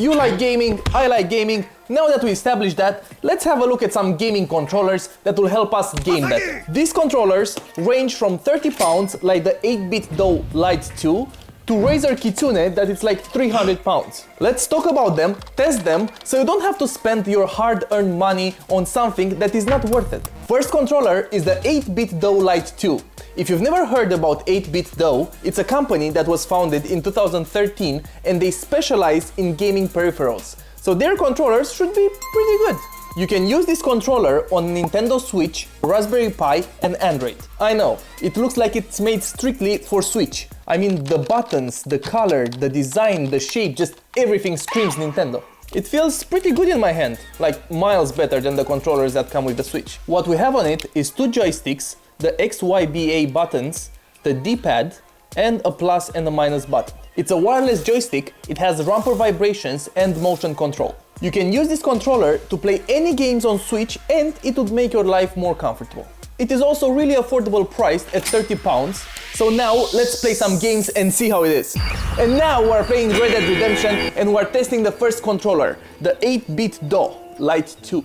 You like gaming, I like gaming. Now that we established that, let's have a look at some gaming controllers that will help us game better. These controllers range from 30 pounds, like the 8-bit DO Lite 2, to Razer Kitsune, that it's like 300 pounds. Let's talk about them, test them, so you don't have to spend your hard-earned money on something that is not worth it. First controller is the 8-bit DO Lite 2. If you've never heard about 8-bit DO, it's a company that was founded in 2013 and they specialize in gaming peripherals. So their controllers should be pretty good. You can use this controller on Nintendo Switch, Raspberry Pi and Android. I know, it looks like it's made strictly for Switch. I mean, the buttons, the color, the design, the shape, just everything screams Nintendo. It feels pretty good in my hand, like miles better than the controllers that come with the Switch. What we have on it is two joysticks, the XYBA buttons, the D-pad, and a plus and a minus button. It's a wireless joystick, it has rumble vibrations and motion control. You can use this controller to play any games on Switch and it would make your life more comfortable. It is also really affordable priced at 30 pounds. So now let's play some games and see how it is. And now we're playing Red Dead Redemption and we're testing the first controller, the 8-bit DO Lite 2.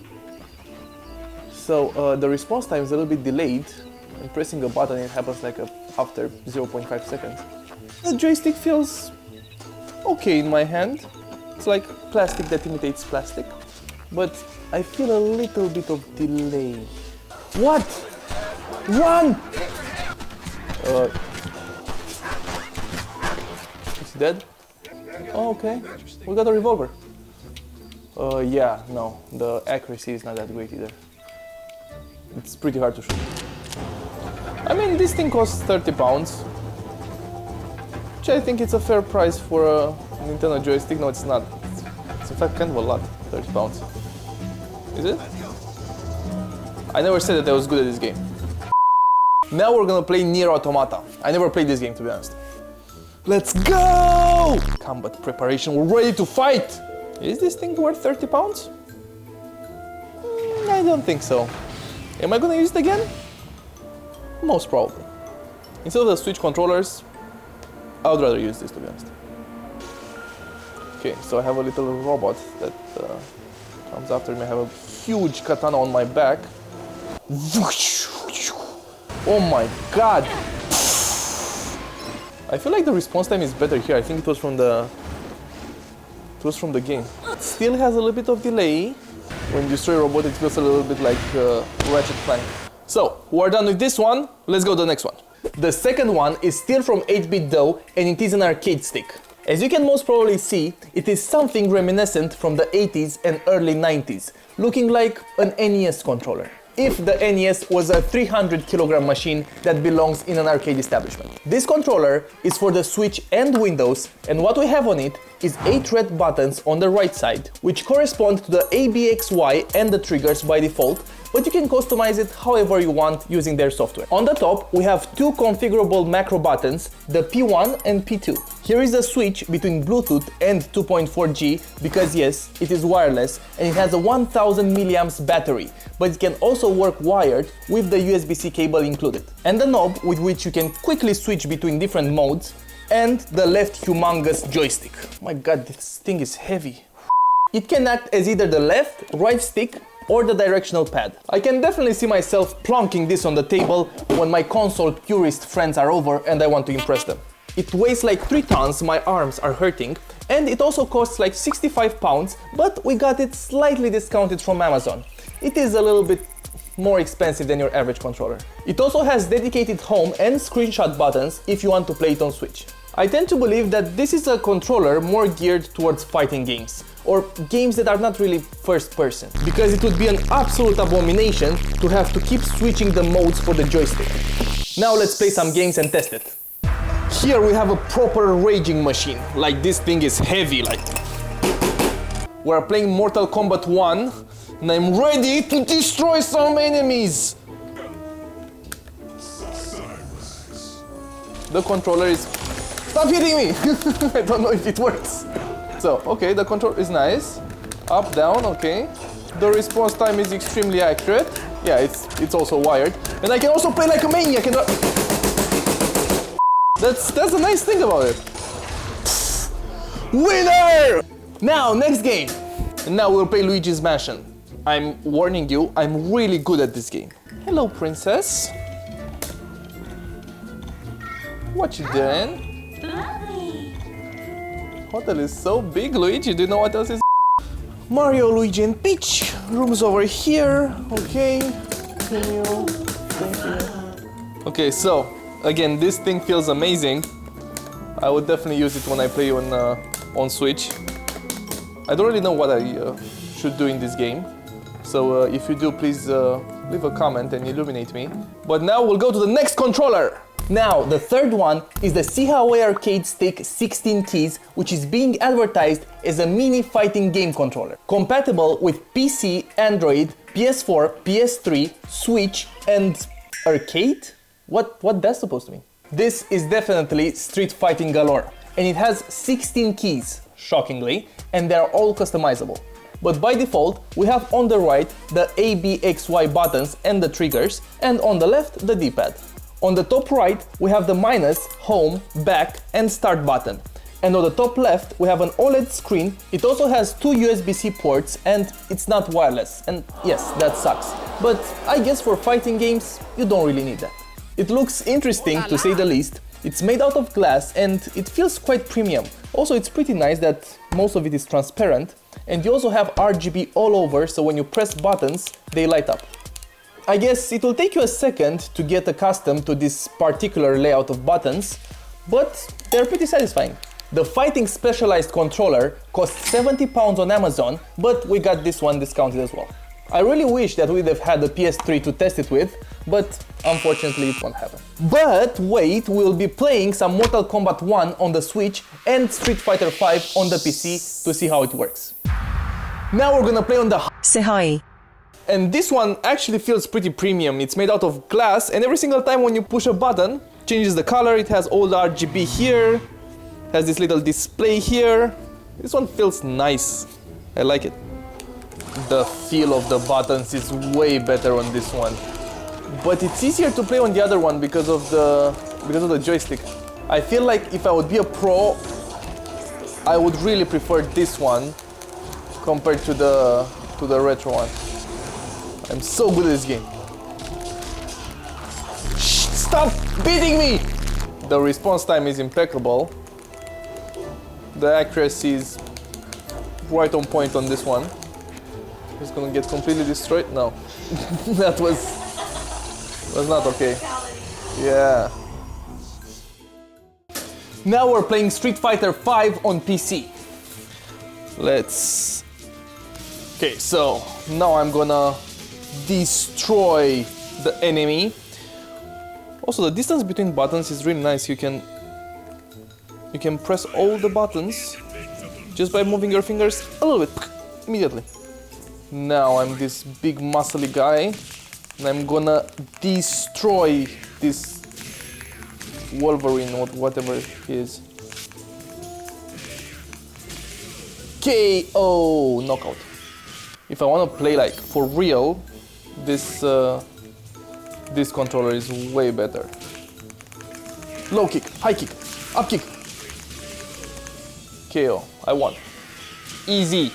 So the response time is a little bit delayed. And pressing a button it happens like after 0.5 seconds. The joystick feels okay in my hand. It's like plastic that imitates plastic, but I feel a little bit of delay. What? Run! Is he dead? Oh, okay. We got a revolver. Yeah, no, the accuracy is not that great either. It's pretty hard to shoot. I mean, this thing costs 30 pounds. Which I think it's a fair price for a Nintendo joystick. No, it's not. It's in fact kind of a lot, 30 pounds. Is it? I never said that I was good at this game. Now we're gonna play NieR Automata. I never played this game, to be honest. Let's go! Combat preparation, we're ready to fight! Is this thing worth 30 pounds? I don't think so. Am I gonna use it again? Most probably. Instead of the Switch controllers, I would rather use this, to be honest. Okay, so I have a little robot that comes after me. I have a huge katana on my back. Oh my god! I feel like the response time is better here. I think it was from the game. It still has a little bit of delay. When you destroy a robot, it feels a little bit like Ratchet Clank. So, we're done with this one. Let's go to the next one. The second one is still from 8-bit DO and it is an arcade stick. As you can most probably see, it is something reminiscent from the 80s and early 90s, looking like an NES controller. If the NES was a 300 kilogram machine that belongs in an arcade establishment. This controller is for the Switch and Windows, and what we have on it is 8 red buttons on the right side, which correspond to the ABXY and the triggers by default, but you can customize it however you want using their software. On the top, we have two configurable macro buttons, the P1 and P2. Here is a switch between Bluetooth and 2.4G, because yes, it is wireless and it has a 1000 milliamps battery, but it can also work wired with the USB-C cable included. And the knob with which you can quickly switch between different modes, and the left humongous joystick. My god, this thing is heavy. It can act as either the left, right stick, or the directional pad. I can definitely see myself plonking this on the table when my console purist friends are over and I want to impress them. It weighs like 3 tons, my arms are hurting, and it also costs like 65 pounds, but we got it slightly discounted from Amazon. It is a little bit more expensive than your average controller. It also has dedicated home and screenshot buttons if you want to play it on Switch. I tend to believe that this is a controller more geared towards fighting games, or games that are not really first person, because it would be an absolute abomination to have to keep switching the modes for the joystick. Now let's play some games and test it. Here we have a proper raging machine, like this thing is heavy, like. We're playing Mortal Kombat 1, and I'm ready to destroy some enemies! The controller is... Stop hitting me! I don't know if it works. So, okay, the control is nice. Up, down, okay. The response time is extremely accurate. Yeah, it's also wired. And I can also play like a maniac. That's a nice thing about it. Winner! Now, next game. And now we'll play Luigis Mansion. I'm warning you, I'm really good at this game. Hello, princess. What you doing? Hotel is so big, Luigi. Do you know what else is? Mario, Luigi, and Peach. Rooms over here. Okay. Continue. Thank you. Okay, so again, this thing feels amazing. I would definitely use it when I play on Switch. I don't really know what I should do in this game. So if you do, please leave a comment and illuminate me. But now we'll go to the next controller. Now, the third one is the Sia Arcade Stick 16 keys, which is being advertised as a mini fighting game controller. Compatible with PC, Android, PS4, PS3, Switch, and arcade? What that's supposed to mean? This is definitely street fighting galore, and it has 16 keys, shockingly, and they're all customizable. But by default, we have on the right the A, B, X, Y buttons and the triggers, and on the left the D-pad. On the top right, we have the minus, home, back, and start button. And on the top left, we have an OLED screen. It also has 2 USB-C ports, and it's not wireless. And yes, that sucks. But I guess for fighting games, you don't really need that. It looks interesting, to say the least. It's made out of glass, and it feels quite premium. Also, it's pretty nice that most of it is transparent. And you also have RGB all over, so when you press buttons, they light up. I guess it will take you a second to get accustomed to this particular layout of buttons, but they're pretty satisfying. The fighting specialized controller costs £70 on Amazon, but we got this one discounted as well. I really wish that we'd have had a PS3 to test it with, but unfortunately it won't happen. But wait, we'll be playing some Mortal Kombat 1 on the Switch and Street Fighter 5 on the PC to see how it works. Now we're gonna play on the Say hi. And this one actually feels pretty premium. It's made out of glass, and every single time when you push a button, changes the color. It has all the RGB here, has this little display here. This one feels nice. I like it. The feel of the buttons is way better on this one. But it's easier to play on the other one because of the joystick. I feel like if I would be a pro, I would really prefer this one compared to the retro one. I'm so good at this game. Shh, stop beating me! The response time is impeccable. The accuracy is right on point on this one. It's gonna get completely destroyed? No. That was not okay. Yeah. Now we're playing Street Fighter 5 on PC. Let's... Okay, so now I'm gonna destroy the enemy. Also, the distance between buttons is really nice. You can press all the buttons just by moving your fingers a little bit immediately. Now I'm this big muscly guy, and I'm gonna destroy this Wolverine or whatever he is. KO! Knockout. If I want to play like for real, this controller is way better. Low kick, high kick, up kick. KO. I won. Easy.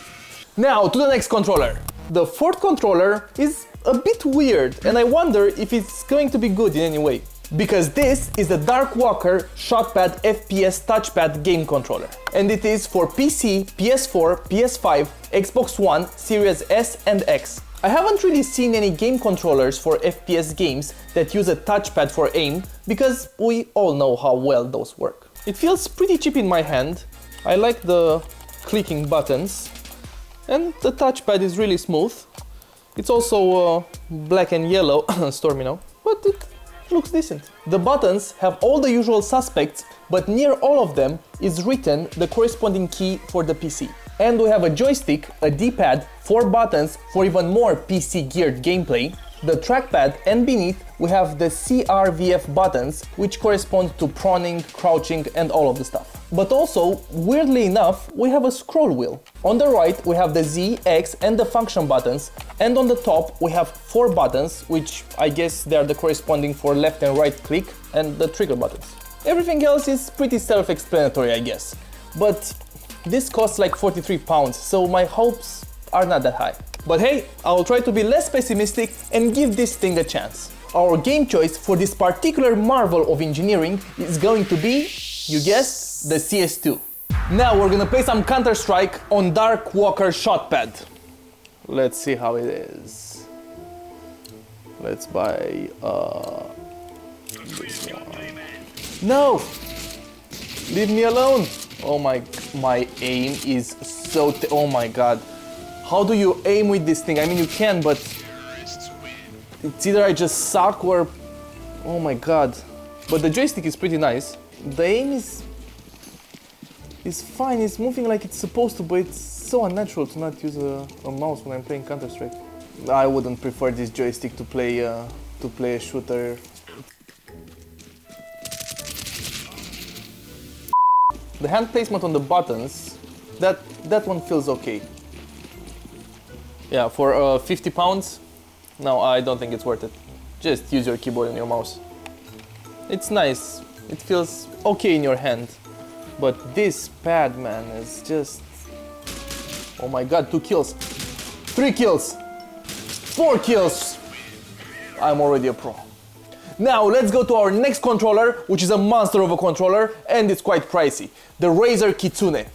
Now to the next controller. The fourth controller is a bit weird, and I wonder if it's going to be good in any way. Because this is the Dark Walker ShotPad FPS touchpad game controller. And it is for PC, PS4, PS5, Xbox One, Series S and X. I haven't really seen any game controllers for FPS games that use a touchpad for aim, because we all know how well those work. It feels pretty cheap in my hand. I like the clicking buttons, and the touchpad is really smooth. It's also black and yellow, Stormy now, but it looks decent. The buttons have all the usual suspects, but near all of them is written the corresponding key for the PC. And we have a joystick, a D-pad, 4 buttons for even more PC-geared gameplay, the trackpad, and beneath we have the CRVF buttons, which correspond to proning, crouching, and all of the stuff. But also, weirdly enough, we have a scroll wheel. On the right we have the Z, X, and the function buttons, and on the top we have 4 buttons, which I guess they are the corresponding for left and right click, and the trigger buttons. Everything else is pretty self-explanatory, I guess. But This costs like 43 pounds, so my hopes are not that high. But hey, I'll try to be less pessimistic and give this thing a chance. Our game choice for this particular marvel of engineering is going to be, you guessed, the CS2. Now we're gonna play some Counter-Strike on Dark Walker ShotPad. Let's see how it is. Let's buy this one. No! Leave me alone! Oh my aim is so oh my god. How do you aim with this thing? I mean you can, but it's either I just suck or oh my god. But the joystick is pretty nice. The aim is fine, it's moving like it's supposed to, but it's so unnatural to not use a mouse when I'm playing Counter-Strike. I wouldn't prefer this joystick to play a shooter. The hand placement on the buttons, that one feels okay. Yeah, for 50 pounds, no, I don't think it's worth it. Just use your keyboard and your mouse. It's nice, it feels okay in your hand. But this pad, man, is just... Oh my god, 2 kills. 3 kills. 4 kills. I'm already a pro. Now let's go to our next controller, which is a monster of a controller, and it's quite pricey. The Razer Kitsune.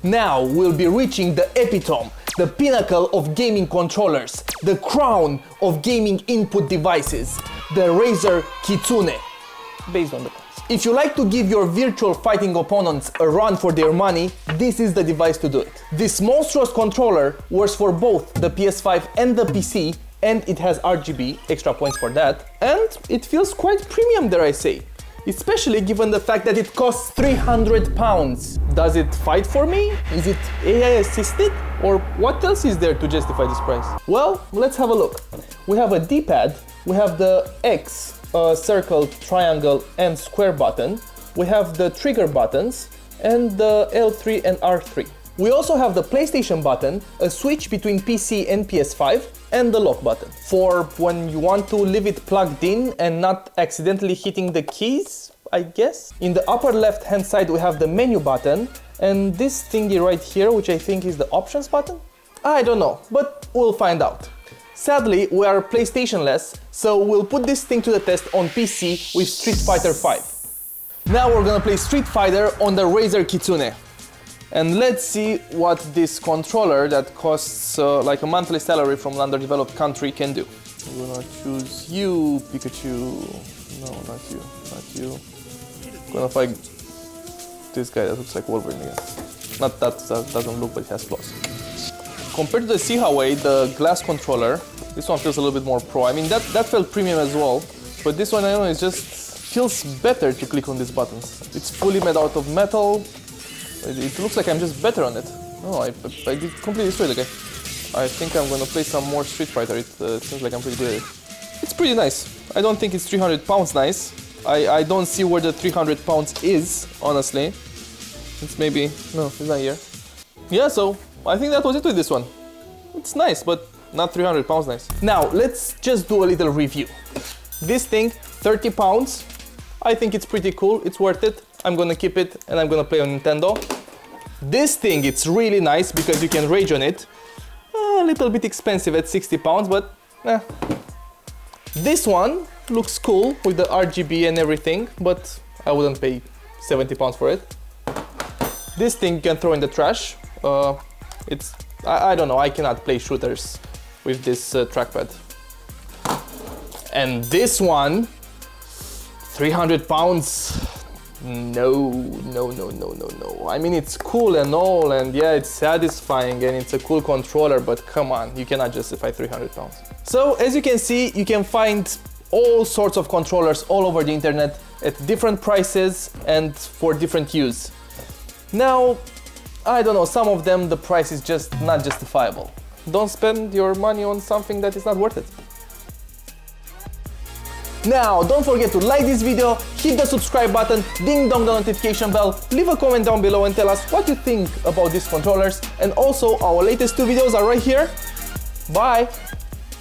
Now we'll be reaching the epitome, the pinnacle of gaming controllers, the crown of gaming input devices, the Razer Kitsune. Based on the price. If you like to give your virtual fighting opponents a run for their money, this is the device to do it. This monstrous controller works for both the PS5 and the PC, and it has RGB, extra points for that, and it feels quite premium, dare I say. Especially given the fact that it costs 300 pounds. Does it fight for me? Is it AI assisted? Or what else is there to justify this price? Well, let's have a look. We have a D-pad, we have the X, circle, triangle and square button. We have the trigger buttons and the L3 and R3. We also have the PlayStation button, a switch between PC and PS5 and the lock button. For when you want to leave it plugged in and not accidentally hitting the keys, I guess. In the upper left hand side we have the menu button and this thingy right here, which I think is the options button? I don't know, but we'll find out. Sadly, we are PlayStation-less, so we'll put this thing to the test on PC with Street Fighter V. Now we're gonna play Street Fighter on the Razer Kitsune. And let's see what this controller that costs like a monthly salary from an underdeveloped country can do. I'm gonna choose you, Pikachu. No, not you, not you. I'm gonna fight this guy that looks like Wolverine again. Not that doesn't look, but it has flaws. Compared to the Sihaway, the glass controller, this one feels a little bit more pro. I mean, that felt premium as well, but this one, I don't know, it just feels better to click on these buttons. It's fully made out of metal. It looks like I'm just better on it. Oh, I did completely destroy the guy. I think I'm gonna play some more Street Fighter. It seems like I'm pretty good at it. It's pretty nice. I don't think it's 300 pounds nice. I don't see where the 300 pounds is, honestly. It's maybe, no, it's not here. Yeah, so I think that was it with this one. It's nice, but not 300 pounds nice. Now, let's just do a little review. This thing, 30 pounds. I think it's pretty cool, it's worth it. I'm gonna keep it and I'm gonna play on Nintendo. This thing, it's really nice because you can rage on it. A little bit expensive at 60 pounds, but eh. This one looks cool with the RGB and everything, but I wouldn't pay 70 pounds for it. This thing you can throw in the trash. I don't know, I cannot play shooters with this trackpad. And this one, 300 pounds. No. I mean, it's cool and all, and yeah, it's satisfying and it's a cool controller, but come on, you cannot justify 300 pounds. So, as you can see, you can find all sorts of controllers all over the internet at different prices and for different use. Now, I don't know, some of them the price is just not justifiable. Don't spend your money on something that is not worth it. Now, don't forget to like this video, hit the subscribe button, ding dong the notification bell, leave a comment down below and tell us what you think about these controllers, and also our latest 2 videos are right here. Bye!